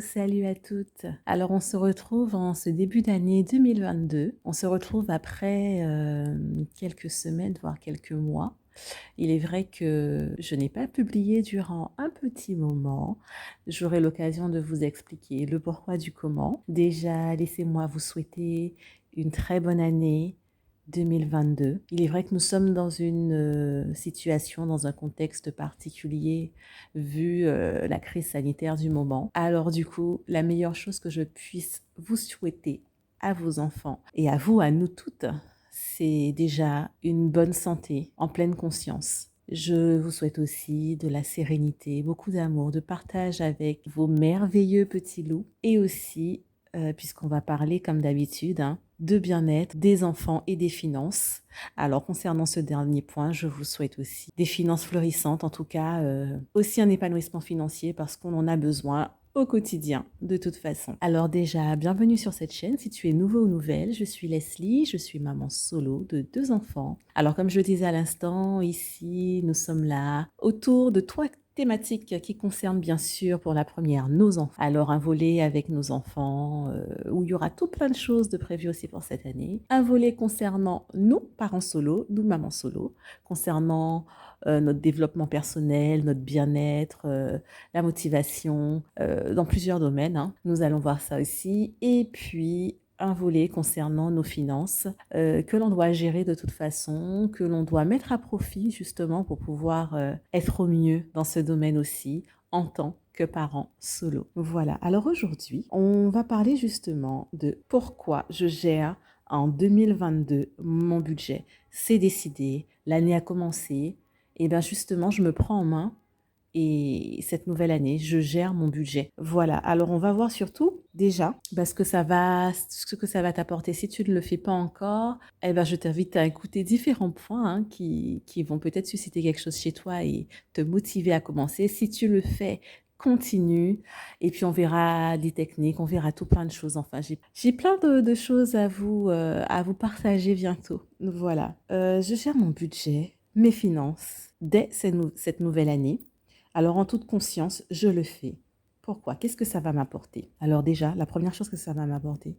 salut à toutes. Alors on se retrouve en ce début d'année 2022. On se retrouve après quelques semaines, voire quelques mois. Il est vrai que je n'ai pas publié durant un petit moment. J'aurai l'occasion de vous expliquer le pourquoi du comment. Déjà, laissez-moi vous souhaiter une très bonne année 2022. Il est vrai que nous sommes dans une situation, dans un contexte particulier, vu la crise sanitaire du moment. Alors du coup, la meilleure chose que je puisse vous souhaiter à vos enfants et à vous, à nous toutes, c'est déjà une bonne santé, en pleine conscience. Je vous souhaite aussi de la sérénité, beaucoup d'amour, de partage avec vos merveilleux petits loups et aussi, puisqu'on va parler comme d'habitude, de bien-être des enfants et des finances. Alors concernant ce dernier point, je vous souhaite aussi des finances florissantes, en tout cas aussi un épanouissement financier parce qu'on en a besoin au quotidien, de toute façon. Alors déjà, bienvenue sur cette chaîne. Si tu es nouveau ou nouvelle, je suis Leslie, je suis maman solo de 2 enfants. Alors comme je le disais à l'instant, ici, nous sommes là autour de 3 thématiques qui concernent bien sûr pour la première nos enfants. Alors un volet avec nos enfants où il y aura tout plein de choses de prévues aussi pour cette année. Un volet concernant nous, parents solo, nous, mamans solo, concernant notre développement personnel, notre bien-être, la motivation, dans plusieurs domaines. Nous allons voir ça aussi. Et puis, un volet concernant nos finances que l'on doit gérer de toute façon, que l'on doit mettre à profit justement pour pouvoir être au mieux dans ce domaine aussi en tant que parents solo. Voilà, alors aujourd'hui, on va parler justement de pourquoi je gère en 2022 mon budget. C'est décidé, l'année a commencé, et bien justement, je me prends en main et cette nouvelle année, je gère mon budget. Voilà. Alors, on va voir surtout déjà ce que ça va t'apporter. Si tu ne le fais pas encore, eh ben, je t'invite à écouter différents points qui vont peut-être susciter quelque chose chez toi et te motiver à commencer. Si tu le fais, continue. Et puis, on verra des techniques, on verra tout plein de choses. Enfin, j'ai plein de choses à vous partager bientôt. Voilà. Je gère mon budget, mes finances dès cette nouvelle année. Alors, en toute conscience, je le fais. Pourquoi? Qu'est-ce que ça va m'apporter? Alors déjà, la première chose que ça va m'apporter,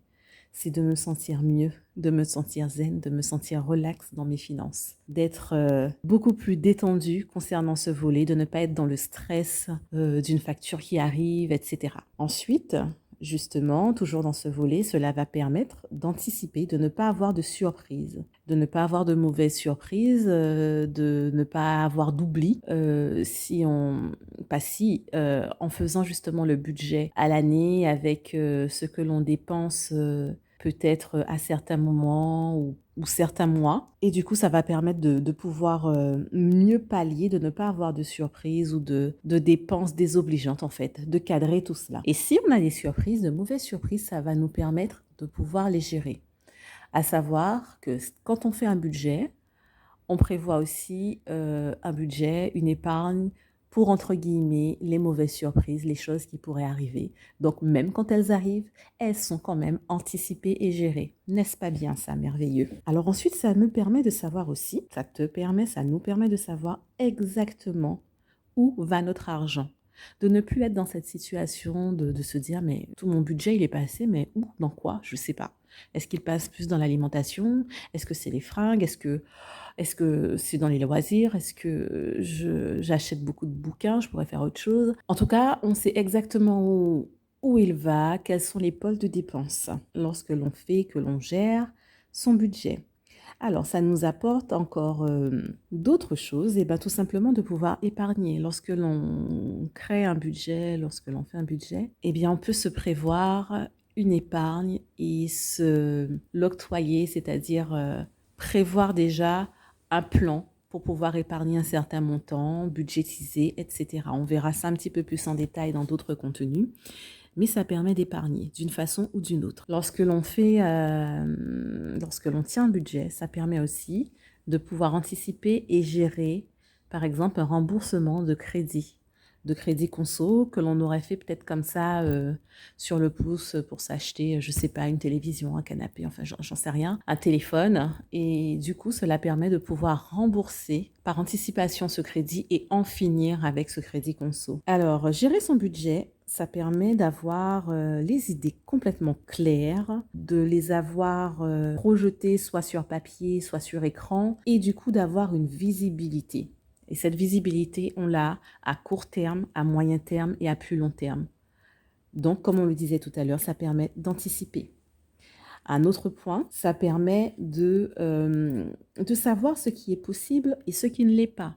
c'est de me sentir mieux, de me sentir zen, de me sentir relax dans mes finances, d'être beaucoup plus détendue concernant ce volet, de ne pas être dans le stress d'une facture qui arrive, etc. Ensuite, justement, toujours dans ce volet, cela va permettre d'anticiper, de ne pas avoir de surprise, de ne pas avoir de mauvaises surprises, de ne pas avoir d'oubli en faisant justement le budget à l'année avec ce que l'on dépense peut-être à certains moments ou certains mois. Et du coup, ça va permettre de pouvoir mieux pallier, de ne pas avoir de surprises ou de dépenses désobligeantes en fait, de cadrer tout cela. Et si on a des surprises, de mauvaises surprises, ça va nous permettre de pouvoir les gérer. À savoir que quand on fait un budget, on prévoit aussi un budget, une épargne pour, entre guillemets, les mauvaises surprises, les choses qui pourraient arriver. Donc, même quand elles arrivent, elles sont quand même anticipées et gérées. N'est-ce pas bien ça, merveilleux? Alors ensuite, ça me permet de savoir aussi, ça nous permet de savoir exactement où va notre argent. De ne plus être dans cette situation de se dire, mais tout mon budget, il est passé, mais où, dans quoi? Je ne sais pas. Est-ce qu'il passe plus dans l'alimentation? Est-ce que c'est les fringues? Est-ce que c'est dans les loisirs? Est-ce que j'achète beaucoup de bouquins? Je pourrais faire autre chose. En tout cas, on sait exactement où il va, quels sont les pôles de dépenses lorsque l'on fait, que l'on gère son budget. Alors, ça nous apporte encore d'autres choses, et bien tout simplement de pouvoir épargner. Lorsque l'on crée un budget, lorsque l'on fait un budget, eh bien on peut se prévoir une épargne et se l'octroyer, c'est-à-dire prévoir déjà un plan pour pouvoir épargner un certain montant, budgétiser, etc. On verra ça un petit peu plus en détail dans d'autres contenus, mais ça permet d'épargner d'une façon ou d'une autre. Lorsque l'on tient un budget, ça permet aussi de pouvoir anticiper et gérer, par exemple, un remboursement de crédit conso que l'on aurait fait peut-être comme ça sur le pouce pour s'acheter, je sais pas, une télévision, un canapé, enfin j'en sais rien, un téléphone. Et du coup, cela permet de pouvoir rembourser par anticipation ce crédit et en finir avec ce crédit conso. Alors, gérer son budget, ça permet d'avoir les idées complètement claires, de les avoir projetées soit sur papier, soit sur écran, et du coup d'avoir une visibilité. Et cette visibilité, on l'a à court terme, à moyen terme et à plus long terme. Donc, comme on le disait tout à l'heure, ça permet d'anticiper. Un autre point, ça permet de savoir ce qui est possible et ce qui ne l'est pas.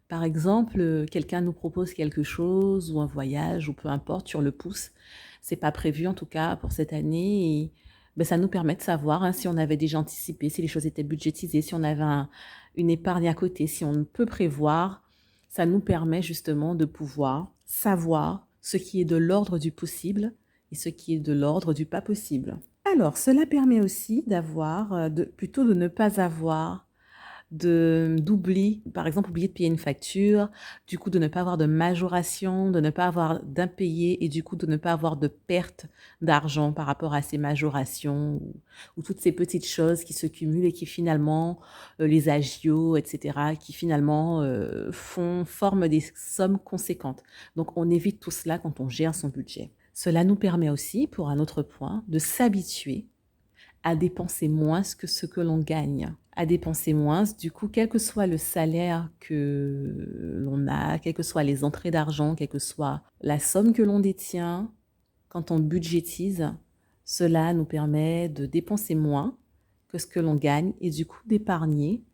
Par exemple, quelqu'un nous propose quelque chose ou un voyage ou peu importe sur le pouce. C'est pas prévu en tout cas pour cette année et ben, ça nous permet de savoir si on avait déjà anticipé, si les choses étaient budgétisées, si on avait une épargne à côté, si on peut prévoir. Ça nous permet justement de pouvoir savoir ce qui est de l'ordre du possible et ce qui est de l'ordre du pas possible. Alors, cela permet aussi d'avoir, plutôt de ne pas avoir d'oubli, par exemple oublier de payer une facture, du coup de ne pas avoir de majoration, de ne pas avoir d'impayé et du coup de ne pas avoir de perte d'argent par rapport à ces majorations ou toutes ces petites choses qui se cumulent et qui finalement, les agios, etc., qui finalement forment des sommes conséquentes. Donc on évite tout cela quand on gère son budget. Cela nous permet aussi, pour un autre point, de s'habituer à dépenser moins que ce que l'on gagne, à dépenser moins. Du coup, quel que soit le salaire que l'on a, quelles que soient les entrées d'argent, quelle que soit la somme que l'on détient, quand on budgétise, cela nous permet de dépenser moins que ce que l'on gagne et du coup d'épargner.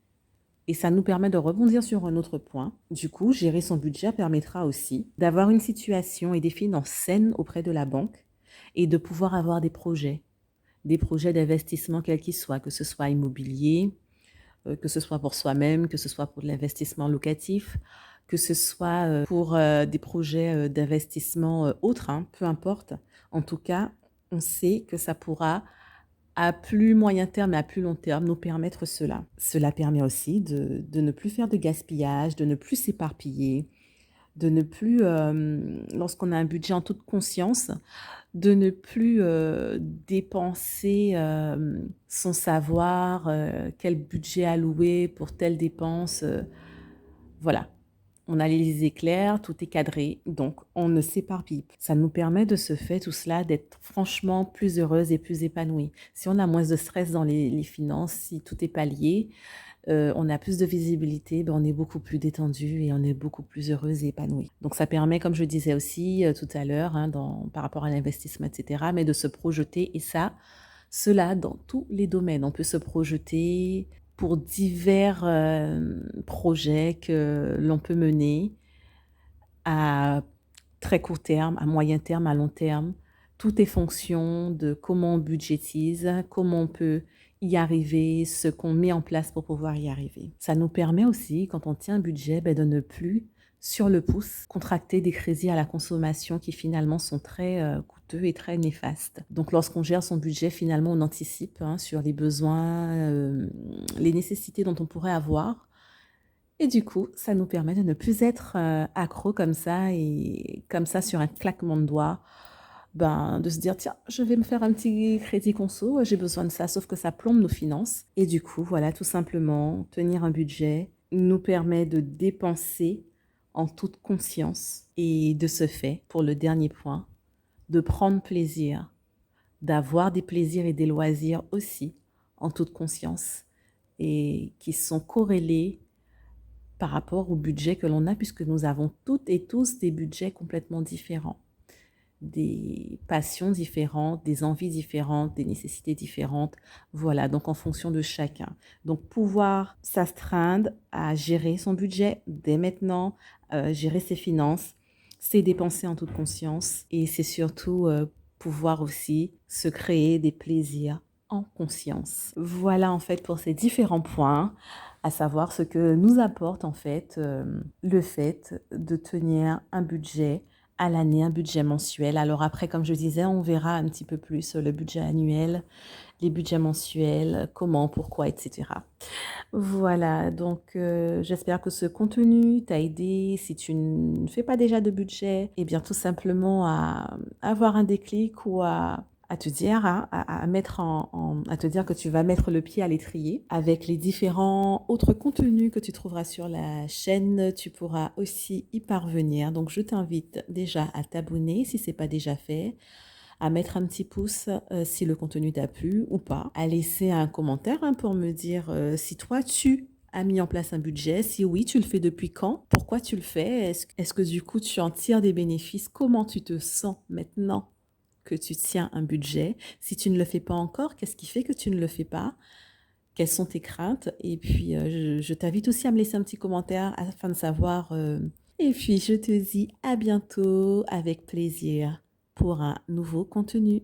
Et ça nous permet de rebondir sur un autre point. Du coup, gérer son budget permettra aussi d'avoir une situation et des finances saines auprès de la banque et de pouvoir avoir des projets d'investissement quels qu'ils soient, que ce soit immobilier, que ce soit pour soi-même, que ce soit pour l'investissement locatif, que ce soit pour des projets d'investissement autres, hein, peu importe. En tout cas, on sait que ça pourra, à plus moyen terme et à plus long terme, nous permettre cela. Cela permet aussi de ne plus faire de gaspillage, de ne plus s'éparpiller, de ne plus, lorsqu'on a un budget en toute conscience, de ne plus dépenser son savoir, quel budget allouer pour telle dépense. Voilà, on a les idées claires, tout est cadré, donc on ne s'éparpille pas. Ça nous permet de ce fait, tout cela, d'être franchement plus heureuse et plus épanouie. Si on a moins de stress dans les finances, si tout est pallié, on a plus de visibilité, ben on est beaucoup plus détendu et on est beaucoup plus heureuse et épanouie. Donc ça permet, comme je disais aussi tout à l'heure, hein, par rapport à l'investissement, etc., mais de se projeter et cela dans tous les domaines. On peut se projeter pour divers projets que l'on peut mener à très court terme, à moyen terme, à long terme. Tout est fonction de comment on budgétise, comment on peut y arriver, ce qu'on met en place pour pouvoir y arriver. Ça nous permet aussi, quand on tient un budget, de ne plus, sur le pouce, contracter des crédits à la consommation qui finalement sont très coûteux et très néfastes. Donc lorsqu'on gère son budget, finalement, on anticipe sur les besoins, les nécessités dont on pourrait avoir. Et du coup, ça nous permet de ne plus être accro comme ça et comme ça sur un claquement de doigts, de se dire tiens, je vais me faire un petit crédit conso, j'ai besoin de ça, sauf que ça plombe nos finances. Et du coup, voilà, tout simplement, tenir un budget nous permet de dépenser en toute conscience et de ce fait, pour le dernier point, de prendre plaisir, d'avoir des plaisirs et des loisirs aussi en toute conscience et qui sont corrélés par rapport au budget que l'on a, puisque nous avons toutes et tous des budgets complètement différents, des passions différentes, des envies différentes, des nécessités différentes. Voilà, donc en fonction de chacun. Donc pouvoir s'astreindre à gérer son budget dès maintenant, gérer ses finances, c'est dépenser en toute conscience et c'est surtout pouvoir aussi se créer des plaisirs en conscience. Voilà en fait pour ces différents points, à savoir ce que nous apporte en fait le fait de tenir un budget à l'année, un budget mensuel. Alors après, comme je disais, on verra un petit peu plus le budget annuel, les budgets mensuels, comment, pourquoi, etc. Voilà, donc j'espère que ce contenu t'a aidé. Si tu ne fais pas déjà de budget, eh bien tout simplement à avoir un déclic ou à à te dire, hein, à mettre à te dire que tu vas mettre le pied à l'étrier avec les différents autres contenus que tu trouveras sur la chaîne. Tu pourras aussi y parvenir. Donc, je t'invite déjà à t'abonner si c'est pas déjà fait, à mettre un petit pouce si le contenu t'a plu ou pas, à laisser un commentaire hein, pour me dire si toi tu as mis en place un budget, si oui, tu le fais depuis quand, pourquoi tu le fais, est-ce que du coup tu en tires des bénéfices, comment tu te sens maintenant que tu tiens un budget, si tu ne le fais pas encore, qu'est-ce qui fait que tu ne le fais pas, quelles sont tes craintes, et puis je t'invite aussi à me laisser un petit commentaire afin de savoir, et puis je te dis à bientôt avec plaisir pour un nouveau contenu.